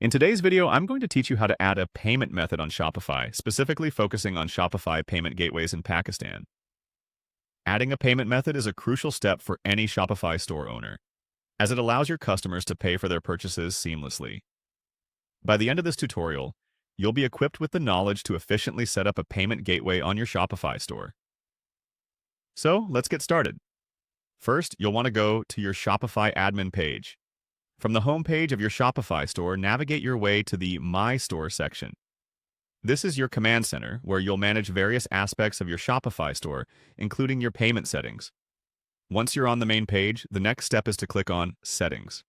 In today's video, I'm going to teach you how to add a payment method on Shopify, specifically focusing on Shopify payment gateways in Pakistan. Adding a payment method is a crucial step for any Shopify store owner, as it allows your customers to pay for their purchases seamlessly. By the end of this tutorial, you'll be equipped with the knowledge to efficiently set up a payment gateway on your Shopify store. So, let's get started. First, you'll want to go to your Shopify admin page. From the home page of your Shopify store, navigate your way to the My Store section. This is your command center, where you'll manage various aspects of your Shopify store, including your payment settings. Once you're on the main page, the next step is to click on Settings.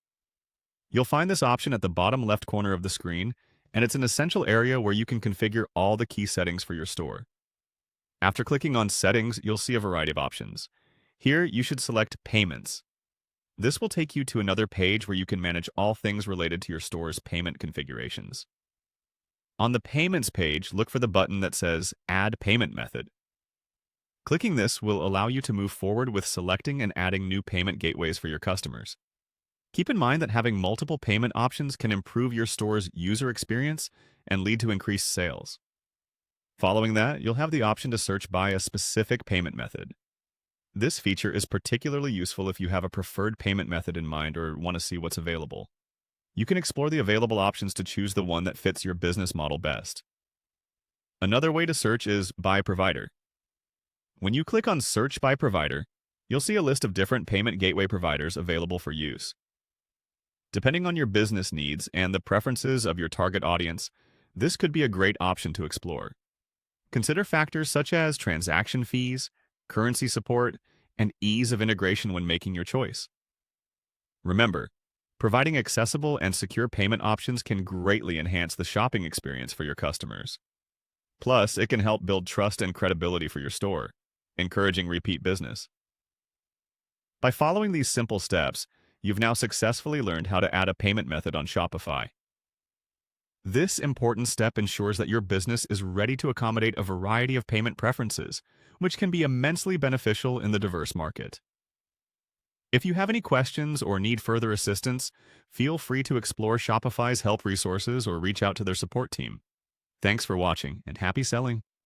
You'll find this option at the bottom left corner of the screen, and it's an essential area where you can configure all the key settings for your store. After clicking on Settings, you'll see a variety of options. Here, you should select Payments. This will take you to another page where you can manage all things related to your store's payment configurations. On the Payments page, look for the button that says Add Payment Method. Clicking this will allow you to move forward with selecting and adding new payment gateways for your customers. Keep in mind that having multiple payment options can improve your store's user experience and lead to increased sales. Following that, you'll have the option to search by a specific payment method. This feature is particularly useful if you have a preferred payment method in mind or want to see what's available. You can explore the available options to choose the one that fits your business model best. Another way to search is by provider. When you click on Search by Provider, you'll see a list of different payment gateway providers available for use. Depending on your business needs and the preferences of your target audience, this could be a great option to explore. Consider factors such as transaction fees, currency support, and ease of integration when making your choice. Remember, providing accessible and secure payment options can greatly enhance the shopping experience for your customers. Plus, it can help build trust and credibility for your store, encouraging repeat business. By following these simple steps, you've now successfully learned how to add a payment method on Shopify. This important step ensures that your business is ready to accommodate a variety of payment preferences, which can be immensely beneficial in the diverse market. If you have any questions or need further assistance, feel free to explore Shopify's help resources or reach out to their support team. Thanks for watching, and happy selling!